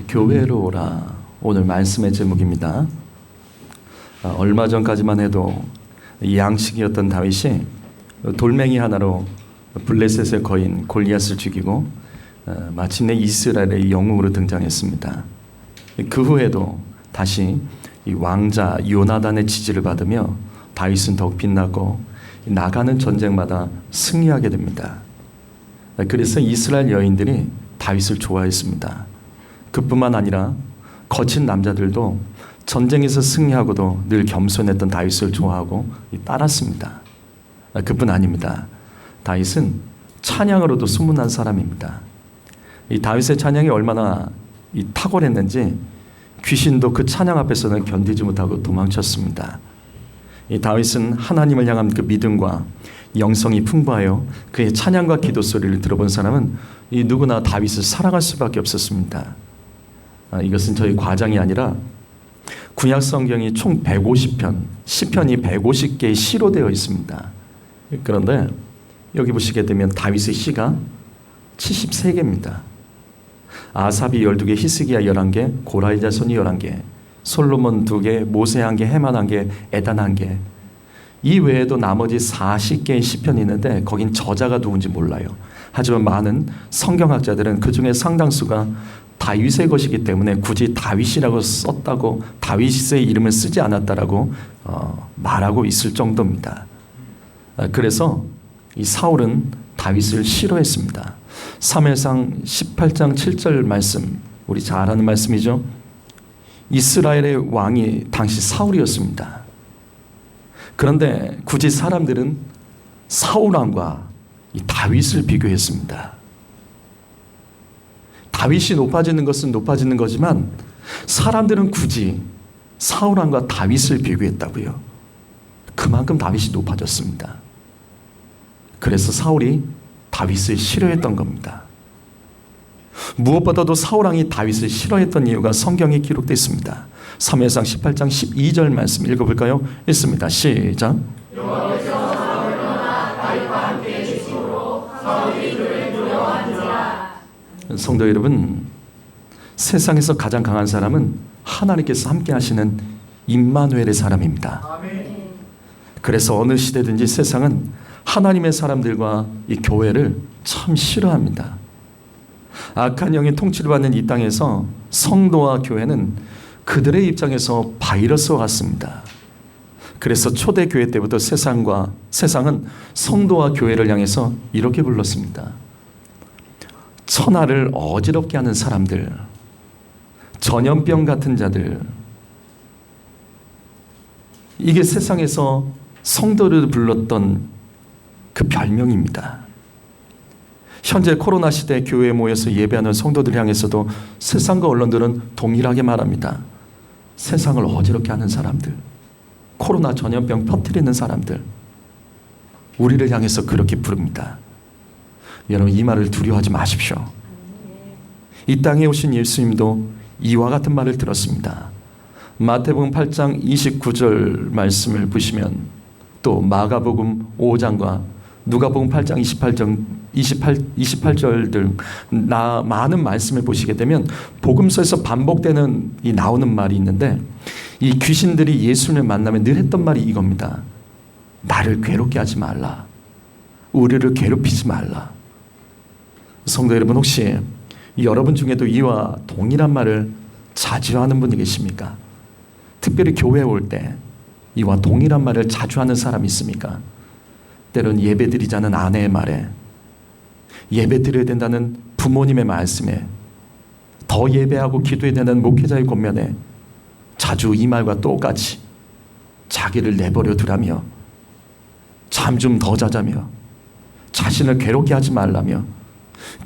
교회로 오라. 오늘 말씀의 제목입니다. 얼마 전까지만 해도 양식이었던 다윗이 돌멩이 하나로 블레셋의 거인 골리앗을 죽이고 마침내 이스라엘의 영웅으로 등장했습니다. 그 후에도 다시 이 왕자 요나단의 지지를 받으며 다윗은 더욱 빛나고 나가는 전쟁마다 승리하게 됩니다. 그래서 이스라엘 여인들이 다윗을 좋아했습니다. 그뿐만 아니라 거친 남자들도 전쟁에서 승리하고도 늘 겸손했던 다윗을 좋아하고 따랐습니다. 그뿐 아닙니다. 다윗은 찬양으로도 소문난 사람입니다. 이 다윗의 찬양이 얼마나 탁월했는지 귀신도 그 찬양 앞에서는 견디지 못하고 도망쳤습니다. 이 다윗은 하나님을 향한 그 믿음과 영성이 풍부하여 그의 찬양과 기도 소리를 들어본 사람은 누구나 다윗을 사랑할 수밖에 없었습니다. 이것은 저희 과장이 아니라 구약 성경이 총 150편, 시편이 150개의 시로 되어 있습니다. 그런데 여기 보시게 되면 다윗의 시가 73개입니다. 아삽이 12개, 히스기야 11개, 고라의 자손이 11개, 솔로몬 2개, 모세 1개, 헤만 1개, 에단 1개. 이 외에도 나머지 40개의 시편이 있는데 거긴 저자가 누군지 몰라요. 하지만 많은 성경학자들은 그 중에 상당수가 다윗의 것이기 때문에 굳이 다윗이라고 썼다고 다윗의 이름을 쓰지 않았다라고 말하고 있을 정도입니다. 그래서 이 사울은 다윗을 싫어했습니다. 사무엘상 18장 7절 말씀, 우리 잘 아는 말씀이죠. 이스라엘의 왕이 당시 사울이었습니다. 그런데 굳이 사람들은 사울 왕과 이 다윗을 비교했습니다. 다윗이 높아지는 것은 높아지는 거지만 사람들은 굳이 사울 왕과 다윗을 비교했다고요. 그만큼 다윗이 높아졌습니다. 그래서 사울이 다윗을 싫어했던 겁니다. 무엇보다도 사울 왕이 다윗을 싫어했던 이유가 성경에 기록되어 있습니다. 사무엘상 18장 12절 말씀 읽어볼까요? 읽습니다. 시작. 여호와께서 사울을 떠나 다윗과 함께 계심으로 사울이 그를 두려워한지라. 성도 여러분, 세상에서 가장 강한 사람은 하나님께서 함께 하시는 임마누엘의 사람입니다. 아멘. 그래서 어느 시대든지 세상은 하나님의 사람들과 이 교회를 참 싫어합니다. 악한 영의 통치를 받는 이 땅에서 성도와 교회는 그들의 입장에서 바이러스와 같습니다. 그래서 초대교회 때부터 세상은 성도와 교회를 향해서 이렇게 불렀습니다. 천하를 어지럽게 하는 사람들, 전염병 같은 자들. 이게 세상에서 성도를 불렀던 그 별명입니다. 현재 코로나 시대 교회에 모여서 예배하는 성도들 향해서도 세상과 언론들은 동일하게 말합니다. 세상을 어지럽게 하는 사람들, 코로나 전염병 퍼뜨리는 사람들, 우리를 향해서 그렇게 부릅니다. 여러분, 이 말을 두려워하지 마십시오. 이 땅에 오신 예수님도 이와 같은 말을 들었습니다. 마태복음 8장 29절 말씀을 보시면, 또 마가복음 5장과 누가복음 8장 28절 등 많은 말씀을 보시게 되면 복음서에서 반복되는 나오는 말이 있는데, 이 귀신들이 예수님을 만나면 늘 했던 말이 이겁니다. 나를 괴롭게 하지 말라. 우리를 괴롭히지 말라. 성도 여러분, 혹시 여러분 중에도 이와 동일한 말을 자주 하는 분이 계십니까? 특별히 교회에 올 때 이와 동일한 말을 자주 하는 사람이 있습니까? 때론 예배드리자는 아내의 말에, 예배드려야 된다는 부모님의 말씀에, 더 예배하고 기도해야 된다는 목회자의 권면에 자주 이 말과 똑같이 자기를 내버려 두라며, 잠 좀 더 자자며, 자신을 괴롭게 하지 말라며,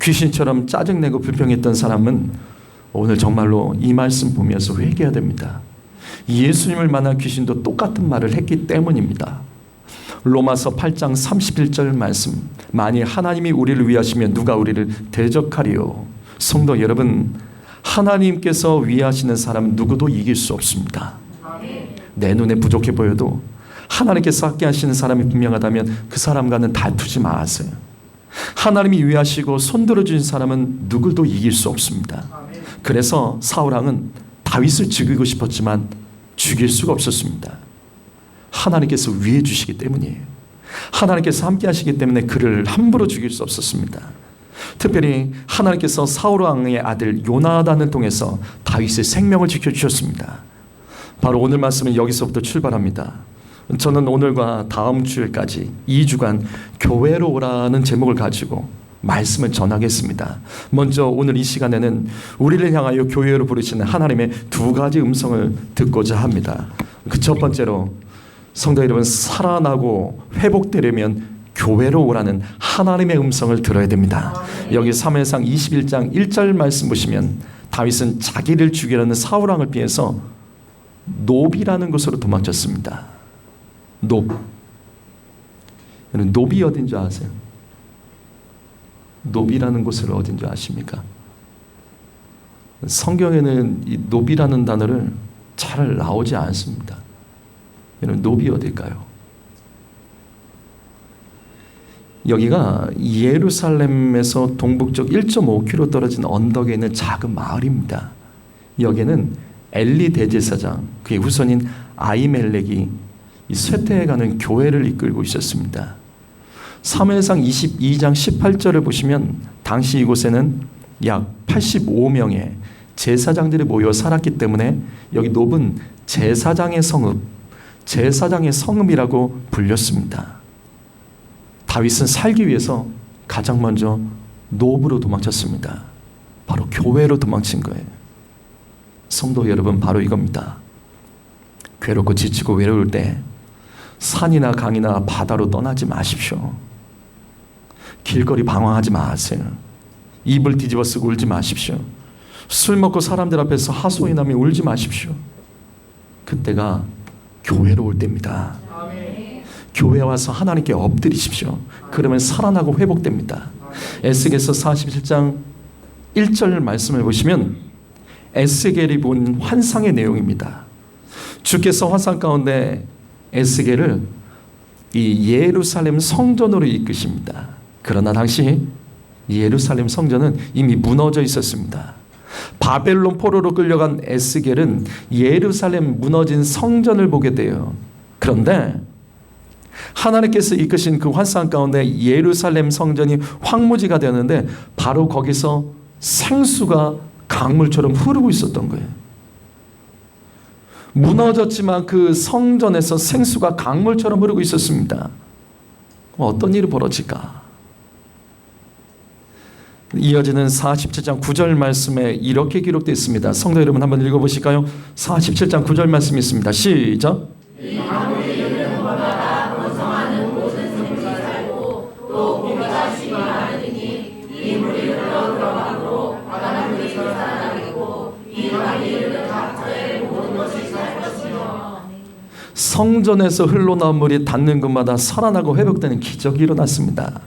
귀신처럼 짜증내고 불평했던 사람은 오늘 정말로 이 말씀 보면서 회개해야 됩니다. 예수님을 만난 귀신도 똑같은 말을 했기 때문입니다. 로마서 8장 31절 말씀, 만일 하나님이 우리를 위하시면 누가 우리를 대적하리요. 성도 여러분, 하나님께서 위하시는 사람은 누구도 이길 수 없습니다. 내 눈에 부족해 보여도 하나님께서 함께 하시는 사람이 분명하다면 그 사람과는 다투지 마세요. 하나님이 위하시고 손들어 주신 사람은 누구도 이길 수 없습니다. 그래서 사울 왕은 다윗을 죽이고 싶었지만 죽일 수가 없었습니다. 하나님께서 위해 주시기 때문이에요. 하나님께서 함께 하시기 때문에 그를 함부로 죽일 수 없었습니다. 특별히 하나님께서 사울 왕의 아들 요나단을 통해서 다윗의 생명을 지켜주셨습니다. 바로 오늘 말씀은 여기서부터 출발합니다. 저는 오늘과 다음 주일까지 2주간 교회로 오라는 제목을 가지고 말씀을 전하겠습니다. 먼저 오늘 이 시간에는 우리를 향하여 교회로 부르시는 하나님의 두 가지 음성을 듣고자 합니다. 그 첫 번째로 성도 여러분, 살아나고 회복되려면 교회로 오라는 하나님의 음성을 들어야 됩니다. 여기 사무엘상 21장 1절 말씀 보시면 다윗은 자기를 죽이려는 사울 왕을 피해서 노비라는 곳으로 도망쳤습니다. 노비 어딘 줄 아세요? 노비라는 곳을 어딘 줄 아십니까? 성경에는 이 노비라는 단어를 잘 나오지 않습니다. 노비 어딜까요? 여기가 예루살렘에서 동북쪽 1.5km 떨어진 언덕에 있는 작은 마을입니다. 여기는 엘리 대제사장, 그의 후손인 아히멜렉이 이 쇠퇴해가는 교회를 이끌고 있었습니다. 사무엘상 22장 18절을 보시면 당시 이곳에는 약 85명의 제사장들이 모여 살았기 때문에 여기 놉은 제사장의 성읍이라고 불렸습니다. 다윗은 살기 위해서 가장 먼저 놉으로 도망쳤습니다. 바로 교회로 도망친 거예요. 성도 여러분, 바로 이겁니다. 괴롭고 지치고 외로울 때 산이나 강이나 바다로 떠나지 마십시오. 길거리 방황하지 마세요. 입을 뒤집어 쓰고 울지 마십시오. 술 먹고 사람들 앞에서 하소연하며 울지 마십시오. 그때가 교회로 올 때입니다. 교회 와서 하나님께 엎드리십시오. 그러면 살아나고 회복됩니다. 에스겔서 47장 1절 말씀을 보시면 에스겔이 본 환상의 내용입니다. 주께서 환상 가운데 에스겔을 이 예루살렘 성전으로 이끄십니다. 그러나 당시 예루살렘 성전은 이미 무너져 있었습니다. 바벨론 포로로 끌려간 에스겔은 예루살렘 무너진 성전을 보게 돼요. 그런데 하나님께서 이끄신 그 환상 가운데 예루살렘 성전이 황무지가 되었는데 바로 거기서 생수가 강물처럼 흐르고 있었던 거예요. 무너졌지만 그 성전에서 생수가 강물처럼 흐르고 있었습니다. 어떤 일이 벌어질까? 이어지는 47장 9절 말씀에 이렇게 기록되어 있습니다. 성도 여러분 한번 읽어보실까요? 47장 9절 말씀이 있습니다. 시작. 이 강물이 흐르는 곳마다 번성하는 모든 생물이 살고 또 고기가 심히 많으니 이 물이 흘러 들어가므로 바닷물이 살아나겠고 이 강이 흐르는 각처의 모든 것이 살 것이며. 성전에서 흘러나온 물이 닿는 곳마다 살아나고 회복되는 기적이 일어났습니다.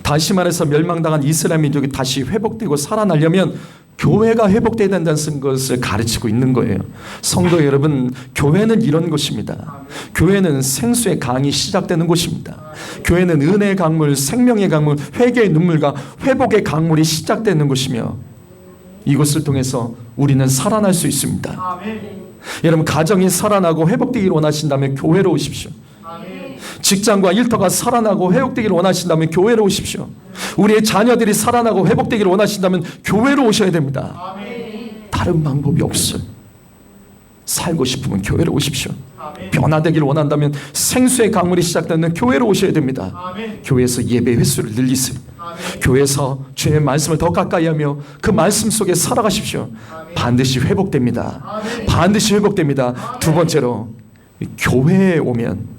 다시 말해서 멸망당한 이스라엘 민족이 다시 회복되고 살아나려면 교회가 회복되어야 된다는 것을 가르치고 있는 거예요. 성도 여러분, 교회는 이런 곳입니다. 교회는 생수의 강이 시작되는 곳입니다. 교회는 은혜의 강물, 생명의 강물, 회개의 눈물과 회복의 강물이 시작되는 곳이며 이곳을 통해서 우리는 살아날 수 있습니다. 여러분, 가정이 살아나고 회복되기를 원하신다면 교회로 오십시오. 직장과 일터가 살아나고 회복되기를 원하신다면 교회로 오십시오. 우리의 자녀들이 살아나고 회복되기를 원하신다면 교회로 오셔야 됩니다. 다른 방법이 없어요. 살고 싶으면 교회로 오십시오. 변화되기를 원한다면 생수의 강물이 시작되는 교회로 오셔야 됩니다. 교회에서 예배 횟수를 늘리세요. 교회에서 주의 말씀을 더 가까이 하며 그 말씀 속에 살아가십시오. 반드시 회복됩니다. 반드시 회복됩니다. 두 번째로, 교회에 오면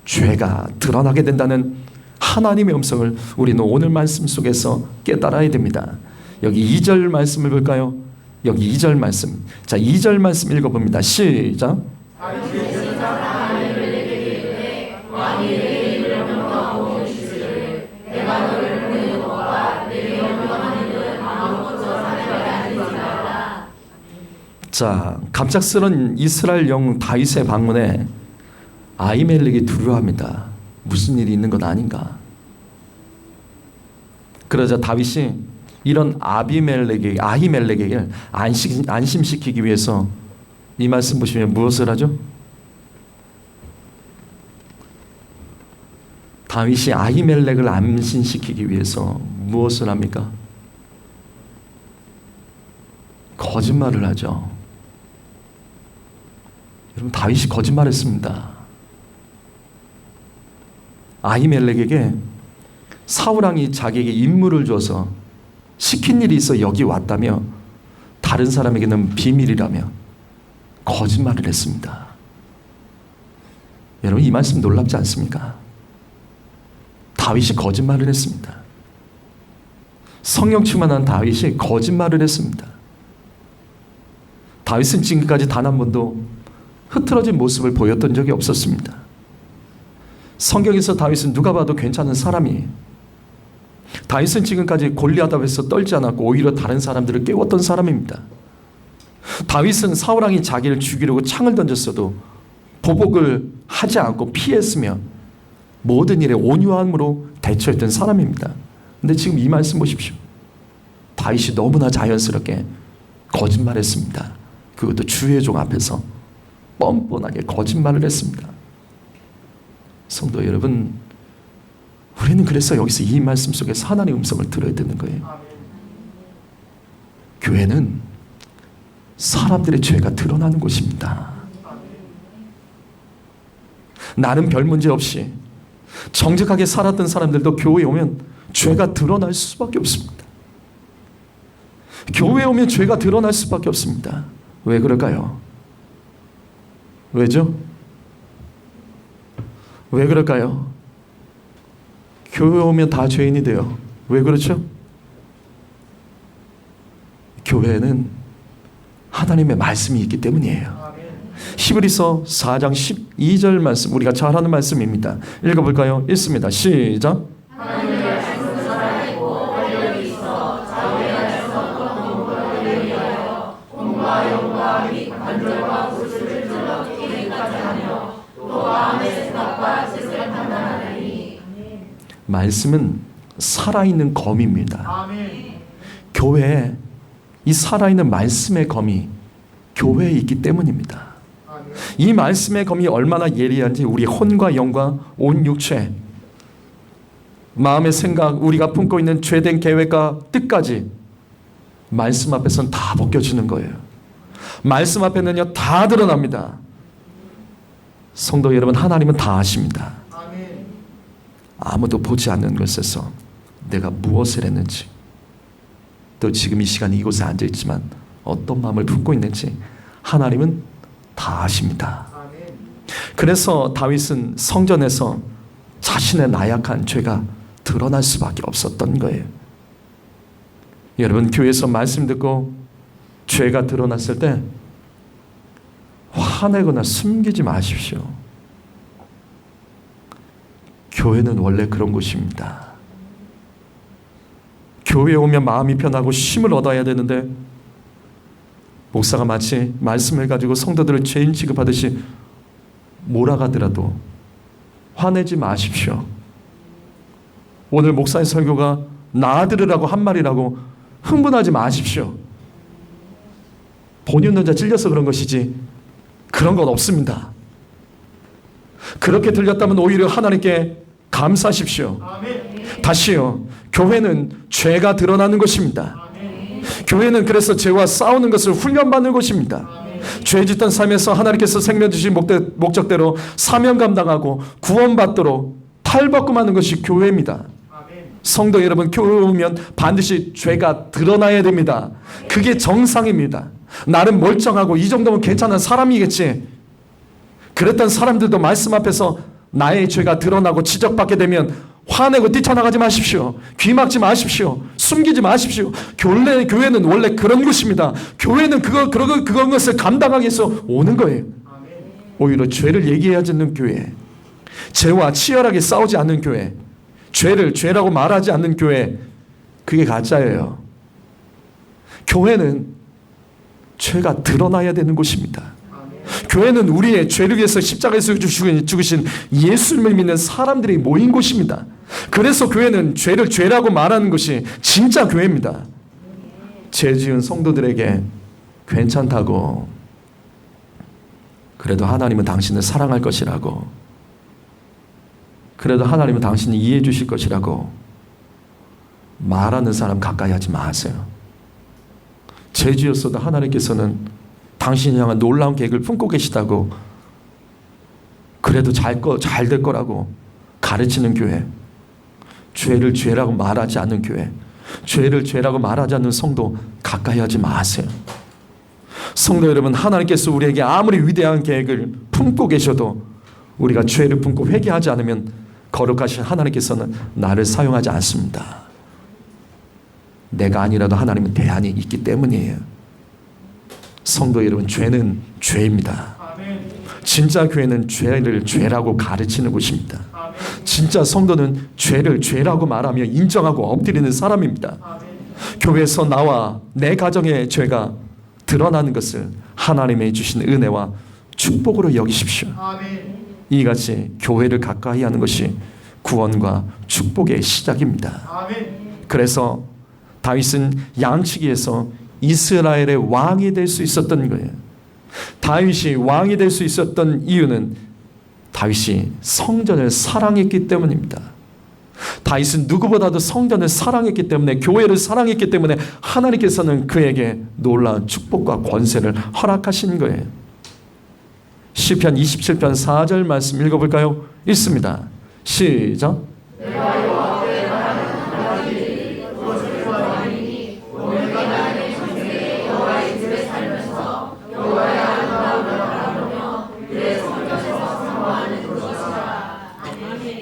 죄가 드러나게 된다는 하나님의 음성을 우리는 오늘 말씀 속에서 깨달아야 됩니다. 여기 2절 말씀을 볼까요? 여기 2절 말씀. 자, 2절 말씀 읽어봅니다. 시작. 자, 갑작스런 이스라엘 영 다윗의 방문에 아히멜렉이 두려워합니다. 무슨 일이 있는 것 아닌가? 그러자 다윗이 이런 아히멜렉에게 안심시키기 위해서 이 말씀 보시면 무엇을 하죠? 다윗이 아히멜렉을 안심시키기 위해서 무엇을 합니까? 거짓말을 하죠. 여러분, 다윗이 거짓말했습니다. 아히멜렉에게 사울왕이 자기에게 임무를 줘서 시킨 일이 있어 여기 왔다며 다른 사람에게는 비밀이라며 거짓말을 했습니다. 여러분, 이 말씀 놀랍지 않습니까? 다윗이 거짓말을 했습니다. 성령 충만한 다윗이 거짓말을 했습니다. 다윗은 지금까지 단 한 번도 흐트러진 모습을 보였던 적이 없었습니다. 성경에서 다윗은 누가 봐도 괜찮은 사람이에요. 다윗은 지금까지 골리앗 앞에서 떨지 않았고 오히려 다른 사람들을 깨웠던 사람입니다. 다윗은 사울왕이 자기를 죽이려고 창을 던졌어도 보복을 하지 않고 피했으며 모든 일에 온유함으로 대처했던 사람입니다. 근데 지금 이 말씀 보십시오. 다윗이 너무나 자연스럽게 거짓말했습니다. 그것도 주의 종 앞에서 뻔뻔하게 거짓말을 했습니다. 성도 여러분, 우리는 그래서 여기서 이 말씀 속에서 하나님의 음성을 들어야 되는 거예요. 교회는 사람들의 죄가 드러나는 곳입니다. 나는 별 문제 없이 정직하게 살았던 사람들도 교회에 오면 죄가 드러날 수밖에 없습니다. 교회에 오면 죄가 드러날 수밖에 없습니다. 왜 그럴까요? 왜죠? 왜 그럴까요? 교회 오면 다 죄인이 돼요. 왜 그렇죠? 교회에는 하나님의 말씀이 있기 때문이에요. 히브리서 4장 12절 말씀, 우리가 잘 아는 말씀입니다. 읽어볼까요? 읽습니다. 시작. 하나님의 말씀은 살아있고 활력이 있어 좌우할 수 없던 공부를 위하여 공과 영과 및 관절과 골수를 찔러 깨기까지 하며 또 마음의 생각과 뜻을 판단하나니. 말씀은 살아있는 검입니다. 아멘. 교회에 이 살아있는 말씀의 검이 교회에 있기 때문입니다. 이 말씀의 검이 얼마나 예리한지 우리 혼과 영과 온 육체, 마음의 생각, 우리가 품고 있는 죄된 계획과 뜻까지 말씀 앞에서는 다 벗겨지는 거예요. 말씀 앞에는요 다 드러납니다. 성도 여러분, 하나님은 다 아십니다. 아멘. 아무도 보지 않는 것에서 내가 무엇을 했는지, 또 지금 이 시간 이곳에 앉아있지만 어떤 마음을 품고 있는지 하나님은 다 아십니다. 아멘. 그래서 다윗은 성전에서 자신의 나약한 죄가 드러날 수밖에 없었던 거예요. 여러분, 교회에서 말씀 듣고 죄가 드러났을 때 화내거나 숨기지 마십시오. 교회는 원래 그런 곳입니다. 교회에 오면 마음이 편하고 쉼을 얻어야 되는데 목사가 마치 말씀을 가지고 성도들을 죄인 취급하듯이 몰아가더라도 화내지 마십시오. 오늘 목사의 설교가 나아들으라고 한 말이라고 흥분하지 마십시오. 본인 혼자 찔려서 그런 것이지 그런 건 없습니다. 그렇게 들렸다면 오히려 하나님께 감사하십시오. 아멘. 다시요, 교회는 죄가 드러나는 것입니다. 교회는 그래서 죄와 싸우는 것을 훈련받는 곳입니다. 죄 짓던 삶에서 하나님께서 생명 주신 목적대로 사명 감당하고 구원받도록 탈바꿈하는 것이 교회입니다. 성도 여러분, 교회 오면 반드시 죄가 드러나야 됩니다. 그게 정상입니다. 나는 멀쩡하고 이 정도면 괜찮은 사람이겠지. 그랬던 사람들도 말씀 앞에서 나의 죄가 드러나고 지적받게 되면 화내고 뛰쳐나가지 마십시오. 귀 막지 마십시오. 숨기지 마십시오. 교회는 원래 그런 곳입니다. 교회는 그런 것을 감당하기 위해서 오는 거예요. 오히려 죄를 얘기하지 않는 교회, 죄와 치열하게 싸우지 않는 교회, 죄를 죄라고 말하지 않는 교회, 그게 가짜예요. 교회는 죄가 드러나야 되는 곳입니다. 교회는 우리의 죄를 위해서 십자가에서 죽으신 예수님을 믿는 사람들이 모인 곳입니다. 그래서 교회는 죄를 죄라고 말하는 것이 진짜 교회입니다. 죄 지은 성도들에게 괜찮다고, 그래도 하나님은 당신을 사랑할 것이라고, 그래도 하나님은 당신을 이해해 주실 것이라고 말하는 사람 가까이 하지 마세요. 죄 지었어도 하나님께서는 당신을 향한 놀라운 계획을 품고 계시다고, 그래도 잘 될 거라고 가르치는 교회, 죄를 죄라고 말하지 않는 교회, 죄를 죄라고 말하지 않는 성도 가까이 하지 마세요. 성도 여러분, 하나님께서 우리에게 아무리 위대한 계획을 품고 계셔도 우리가 죄를 품고 회개하지 않으면 거룩하신 하나님께서는 나를 사용하지 않습니다. 내가 아니라도 하나님은 대안이 있기 때문이에요. 성도 여러분, 죄는 죄입니다. 진짜 교회는 죄를 죄라고 가르치는 곳입니다. 진짜 성도는 죄를 죄라고 말하며 인정하고 엎드리는 사람입니다. 교회에서 나와 내 가정의 죄가 드러나는 것을 하나님의 주신 은혜와 축복으로 여기십시오. 이같이 교회를 가까이 하는 것이 구원과 축복의 시작입니다. 그래서 다윗은 양치기에서 이스라엘의 왕이 될 수 있었던 거예요. 다윗이 왕이 될 수 있었던 이유는 다윗이 성전을 사랑했기 때문입니다. 다윗은 누구보다도 성전을 사랑했기 때문에, 교회를 사랑했기 때문에 하나님께서는 그에게 놀라운 축복과 권세를 허락하신 거예요. 시편 27편 4절 말씀 읽어볼까요? 읽습니다. 시작.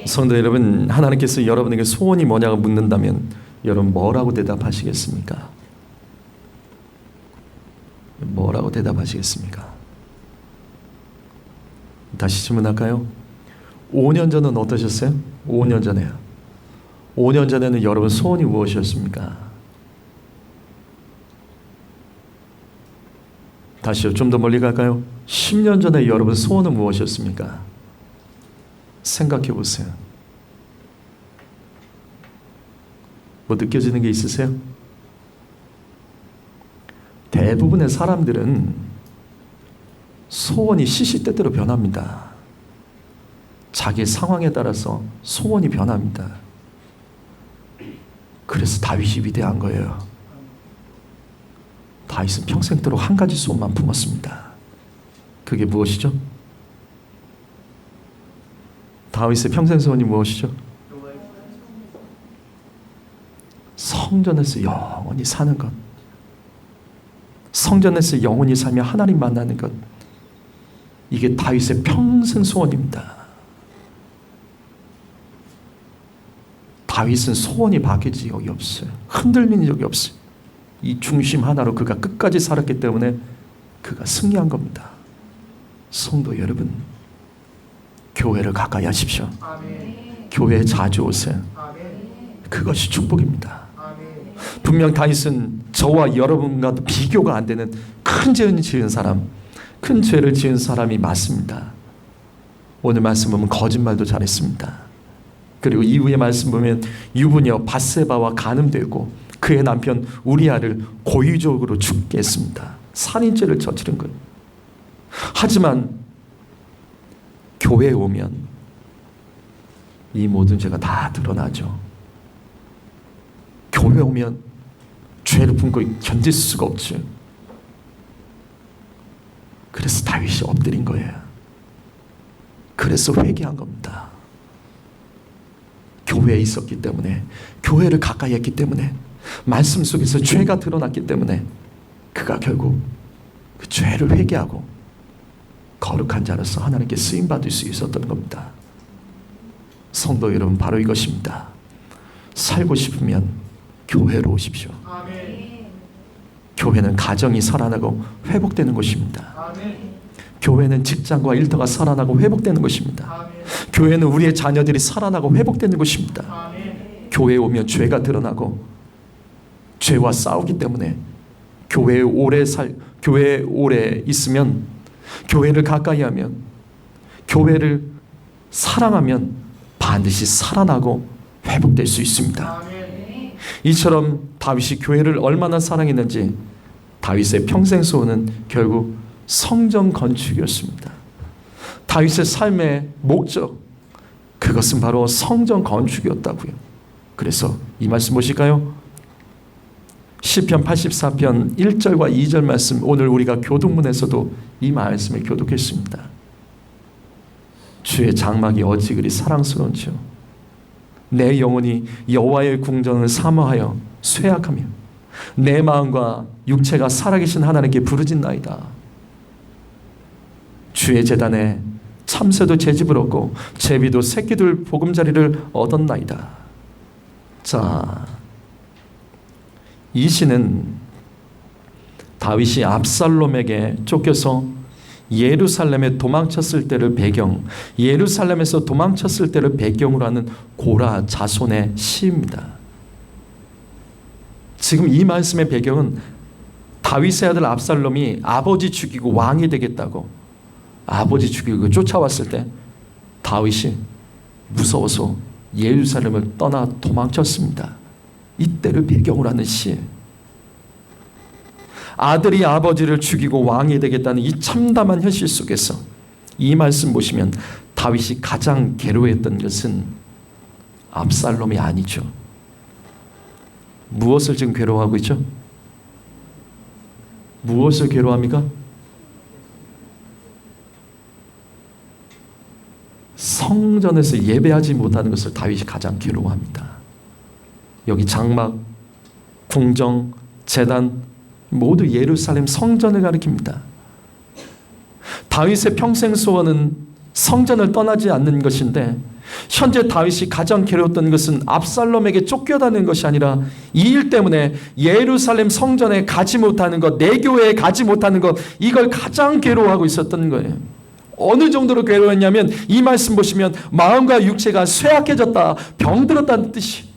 성도 여러분, 하나님께서 여러분에게 소원이 뭐냐고 묻는다면 여러분 뭐라고 대답하시겠습니까? 뭐라고 대답하시겠습니까? 다시 질문할까요? 5년 전은 어떠셨어요? 5년 전에요. 5년 전에는 여러분 소원이 무엇이었습니까? 다시요, 좀 더 멀리 갈까요? 10년 전에 여러분 소원은 무엇이었습니까? 생각해 보세요. 뭐 느껴지는 게 있으세요? 대부분의 사람들은 소원이 시시때때로 변합니다. 자기 상황에 따라서 소원이 변합니다. 그래서 다윗이 위대한 거예요. 다윗은 평생도록 한 가지 소원만 품었습니다. 그게 무엇이죠? 다윗의 평생 소원이 무엇이죠? 성전에서 영원히 사는 것. 성전에서 영원히 살며 하나님 만나는 것. 이게 다윗의 평생 소원입니다. 다윗은 소원이 바뀌지 적이 없어요. 흔들리는 적이 없어요. 이 중심 하나로 그가 끝까지 살았기 때문에 그가 승리한 겁니다. 성도 여러분, 교회를 가까이 하십시오. 교회에 자주 오세요. 그것이 축복입니다. 분명 다윗은 저와 여러분과도 비교가 안 되는 큰 죄를 지은 사람, 큰 죄를 지은 사람이 맞습니다. 오늘 말씀 보면 거짓말도 잘했습니다. 그리고 이후의 말씀 보면 유부녀 밧세바와 간음되고 그의 남편 우리아를 고의적으로 죽게 했습니다. 살인죄를 저지른 거예요. 하지만 교회에 오면 이 모든 죄가 다 드러나죠. 교회에 오면 죄를 품고 견딜 수가 없죠. 그래서 다윗이 엎드린 거예요. 그래서 회개한 겁니다. 교회에 있었기 때문에, 교회를 가까이 했기 때문에, 말씀 속에서 죄가 드러났기 때문에 그가 결국 그 죄를 회개하고 거룩한 자로서 하나님께 쓰임받을 수 있었던 겁니다. 성도 여러분, 바로 이것입니다. 살고 싶으면 교회로 오십시오. 교회는 가정이 살아나고 회복되는 곳입니다. 교회는 직장과 일터가 살아나고 회복되는 곳입니다. 교회는 우리의 자녀들이 살아나고 회복되는 곳입니다. 교회에 오면 죄가 드러나고 죄와 싸우기 때문에 교회에 오래 있으면, 교회를 가까이 하면, 교회를 사랑하면 반드시 살아나고 회복될 수 있습니다. 이처럼 다윗이 교회를 얼마나 사랑했는지 다윗의 평생 소원은 결국 성전 건축이었습니다. 다윗의 삶의 목적, 그것은 바로 성전 건축이었다고요. 그래서 이 말씀 보실까요? 시편 84편 1절과 2절 말씀, 오늘 우리가 교독문에서도 이 말씀을 교독했습니다. 주의 장막이 어찌 그리 사랑스러운지요. 내 영혼이 여호와의 궁전을 사모하여 쇠약하며 내 마음과 육체가 살아계신 하나님께 부르짖나이다. 주의 제단에 참새도 제집을 얻고 제비도 새끼들 보금자리를 얻었나이다. 자, 이 시는 다윗이 압살롬에게 쫓겨서 예루살렘에 도망쳤을 때를 배경, 예루살렘에서 도망쳤을 때를 배경으로 하는 고라 자손의 시입니다. 지금 이 말씀의 배경은 다윗의 아들 압살롬이 아버지 죽이고 왕이 되겠다고, 아버지 죽이고 쫓아왔을 때 다윗이 무서워서 예루살렘을 떠나 도망쳤습니다. 이때를 배경으로 하는 시예요. 아들이 아버지를 죽이고 왕이 되겠다는 이 참담한 현실 속에서 이 말씀 보시면 다윗이 가장 괴로워했던 것은 압살롬이 아니죠. 무엇을 지금 괴로워하고 있죠? 무엇을 괴로워합니까? 성전에서 예배하지 못하는 것을 다윗이 가장 괴로워합니다. 여기 장막, 궁정, 제단 모두 예루살렘 성전을 가리킵니다. 다윗의 평생 소원은 성전을 떠나지 않는 것인데 현재 다윗이 가장 괴로웠던 것은 압살롬에게 쫓겨다니는 것이 아니라 이 일 때문에 예루살렘 성전에 가지 못하는 것, 내 교회에 가지 못하는 것, 이걸 가장 괴로워하고 있었던 거예요. 어느 정도로 괴로웠냐면 이 말씀 보시면 마음과 육체가 쇠약해졌다, 병들었다는 뜻이,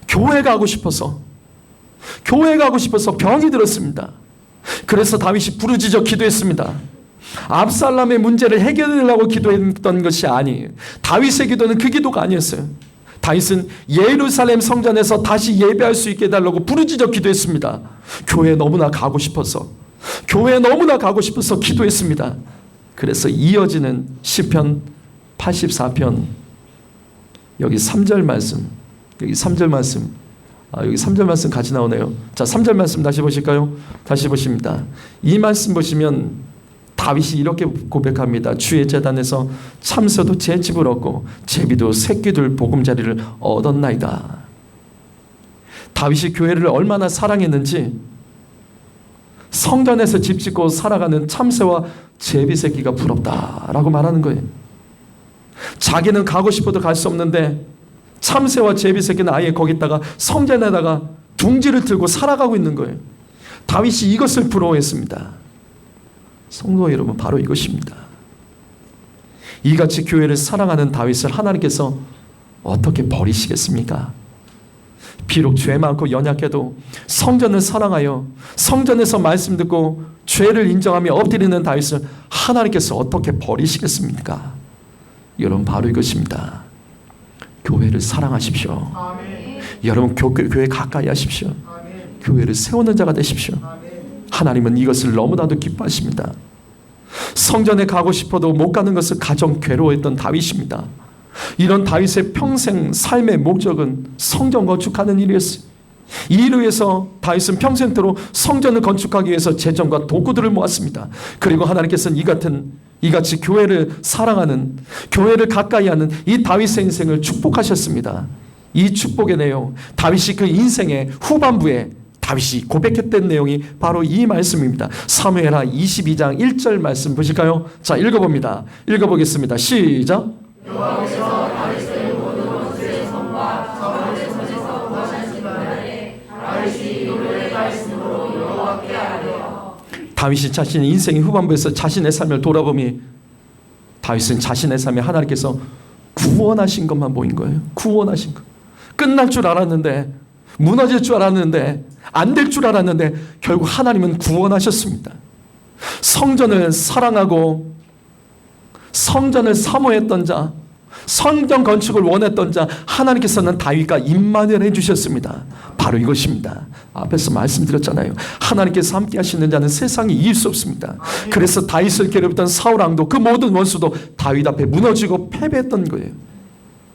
교회 가고 싶어서 병이 들었습니다. 그래서 다윗이 부르짖어 기도했습니다. 압살롬의 문제를 해결하려고 기도했던 것이 아니에요. 다윗의 기도는 그 기도가 아니었어요. 다윗은 예루살렘 성전에서 다시 예배할 수 있게 해달라고 부르짖어 기도했습니다. 교회에 너무나 가고 싶어서 기도했습니다. 그래서 이어지는 시편 84편 여기 3절 말씀, 여기 3절 말씀 같이 나오네요. 자, 3절 말씀 다시 보실까요? 다시 보십니다. 이 말씀 보시면 다윗이 이렇게 고백합니다. 주의 제단에서 참새도 제 집을 얻고 제비도 새끼들 보금자리를 얻었나이다. 다윗이 교회를 얼마나 사랑했는지 성전에서 집 짓고 살아가는 참새와 제비 새끼가 부럽다라고 말하는 거예요. 자기는 가고 싶어도 갈 수 없는데 참새와 제비 새끼는 아예 거기다가 성전에다가 둥지를 틀고 살아가고 있는 거예요. 다윗이 이것을 부러워했습니다. 성도 여러분, 바로 이것입니다. 이같이 교회를 사랑하는 다윗을 하나님께서 어떻게 버리시겠습니까? 비록 죄 많고 연약해도 성전을 사랑하여 성전에서 말씀 듣고 죄를 인정하며 엎드리는 다윗을 하나님께서 어떻게 버리시겠습니까? 여러분, 바로 이것입니다. 교회를 사랑하십시오. 아멘. 여러분, 교회 가까이 하십시오. 아멘. 교회를 세우는 자가 되십시오. 아멘. 하나님은 이것을 너무나도 기뻐하십니다. 성전에 가고 싶어도 못 가는 것을 가장 괴로워했던 다윗입니다. 이런 다윗의 평생 삶의 목적은 성전 건축하는 일이었어요. 이 일을 위해서 다윗은 평생토록 성전을 건축하기 위해서 재정과 도구들을 모았습니다. 그리고 하나님께서는 이같이 교회를 사랑하는, 교회를 가까이 하는 이 다윗의 인생을 축복하셨습니다. 이 축복의 내용, 다윗이 그 인생의 후반부에 다윗이 고백했던 내용이 바로 이 말씀입니다. 사무엘하 22장 1절 말씀 보실까요? 자, 읽어봅니다. 읽어보겠습니다. 시작. 여호와께서 다윗의 모든 원수의 성과 저울의 손에서 구하시는 날에 다윗이 노래의 말씀으로 여호와께 아뢰어. 다윗이 자신의 인생의 후반부에서 자신의 삶을 돌아보니 다윗은 자신의 삶에 하나님께서 구원하신 것만 보인 거예요. 구원하신 것. 끝날 줄 알았는데, 무너질 줄 알았는데, 안 될 줄 알았는데 결국 하나님은 구원하셨습니다. 성전을 사랑하고 성전을 사모했던 자, 성전 건축을 원했던 자 하나님께서는 다윗과 임마누엘 해주셨습니다. 바로 이것입니다. 앞에서 말씀드렸잖아요. 하나님께서 함께 하시는 자는 세상에 이길 수 없습니다. 그래서 다윗을 괴롭혔던 사울 왕도 그 모든 원수도 다윗 앞에 무너지고 패배했던 거예요.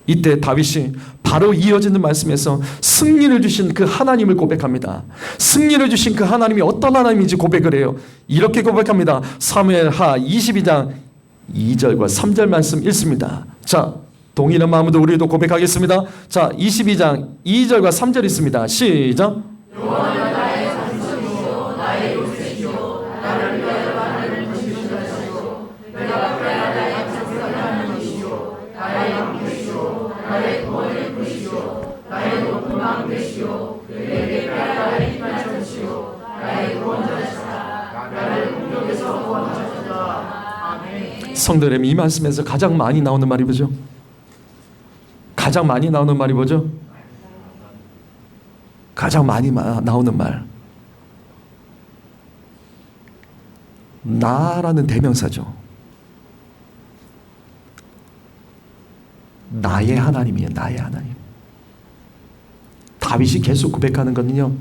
이때 다윗이 바로 이어지는 말씀에서 승리를 주신 그 하나님을 고백합니다. 승리를 주신 그 하나님이 어떤 하나님인지 고백을 해요. 이렇게 고백합니다. 사무엘하 22장 2절과 3절 말씀 읽습니다. 자, 동일한 마음으로 우리도 고백하겠습니다. 자, 22장 2절과 3절 있습니다. 시작. 여호와는 나의 산성이시오 나의 요새시오 나를 위하여 하나님을 지으시옵시오. 내가 그래야 나의 찬송하는 이시오 나의 영광이시오 나의 구원의 불이시오 나의 높은 방패시오 내게 그래야 나의 힘을 주시오 나의 구원자시다 나를 공격에서 구원하소서. 아멘. 성도 여러분, 이 말씀에서 가장 많이 나오는 말이 뭐죠? 가장 많이 나오는 말이 뭐죠? 가장 많이 나오는 말, 나라는 대명사죠. 나의 하나님이에요. 나의 하나님. 다윗이 계속 고백하는 거는요,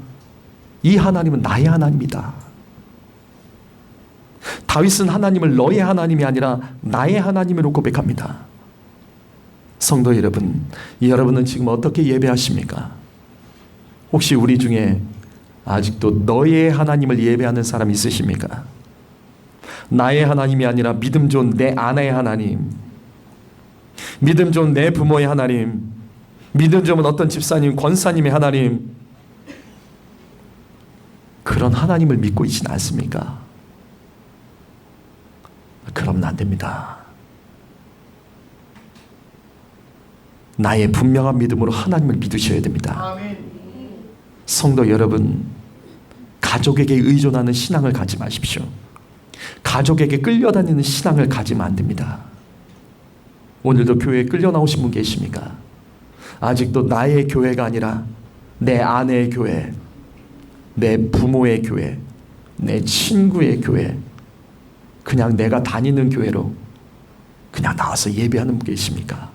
이 하나님은 나의 하나님이다. 다윗은 하나님을 너의 하나님이 아니라 나의 하나님으로 고백합니다. 성도 여러분, 여러분은 지금 어떻게 예배하십니까? 혹시 우리 중에 아직도 너의 하나님을 예배하는 사람 있으십니까? 나의 하나님이 아니라 믿음 좋은 내 아내의 하나님, 믿음 좋은 내 부모의 하나님, 믿음 좋은 어떤 집사님, 권사님의 하나님, 그런 하나님을 믿고 있지는 않습니까? 그러면 안 됩니다. 나의 분명한 믿음으로 하나님을 믿으셔야 됩니다. 아멘. 성도 여러분, 가족에게 의존하는 신앙을 가지 마십시오. 가족에게 끌려다니는 신앙을 가지면 안 됩니다. 오늘도 교회에 끌려 나오신 분 계십니까? 아직도 나의 교회가 아니라 내 아내의 교회, 내 부모의 교회, 내 친구의 교회, 그냥 내가 다니는 교회로 그냥 나와서 예배하는 분 계십니까?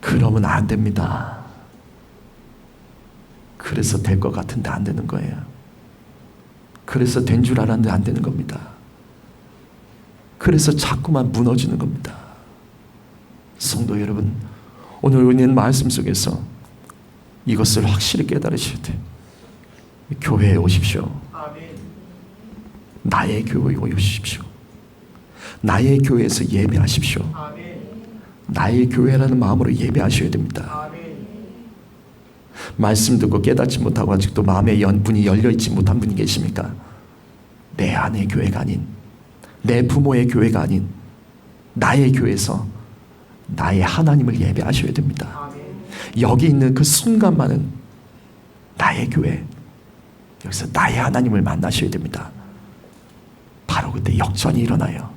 그러면 안 됩니다. 그래서 될 것 같은데 안 되는 거예요. 그래서 된 줄 알았는데 안 되는 겁니다. 그래서 자꾸만 무너지는 겁니다. 성도 여러분, 오늘 있는 말씀 속에서 이것을 확실히 깨달으셔야 돼요. 교회에 오십시오. 나의 교회에 오십시오. 나의 교회에서 예배하십시오. 나의 교회라는 마음으로 예배하셔야 됩니다. 말씀 듣고 깨닫지 못하고 아직도 마음의 문이 열려있지 못한 분이 계십니까? 내 아내의 교회가 아닌, 내 부모의 교회가 아닌 나의 교회에서 나의 하나님을 예배하셔야 됩니다. 여기 있는 그 순간만은 나의 교회, 여기서 나의 하나님을 만나셔야 됩니다. 바로 그때 역전이 일어나요.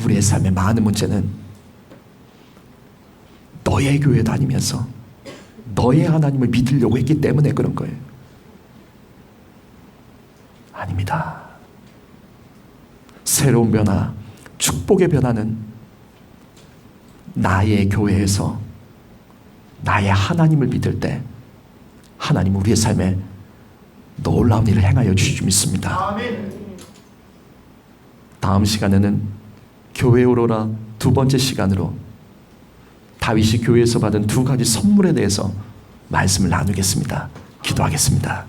우리의 삶의 많은 문제는 너의 교회 다니면서 너의 하나님을 믿으려고 했기 때문에 그런 거예요. 아닙니다. 새로운 변화, 축복의 변화는 나의 교회에서 나의 하나님을 믿을 때 하나님 우리의 삶에 놀라운 일을 행하여 주실 줄 믿습니다. 다음 시간에는 교회 오로라 두 번째 시간으로 다윗이 교회에서 받은 두 가지 선물에 대해서 말씀을 나누겠습니다. 기도하겠습니다.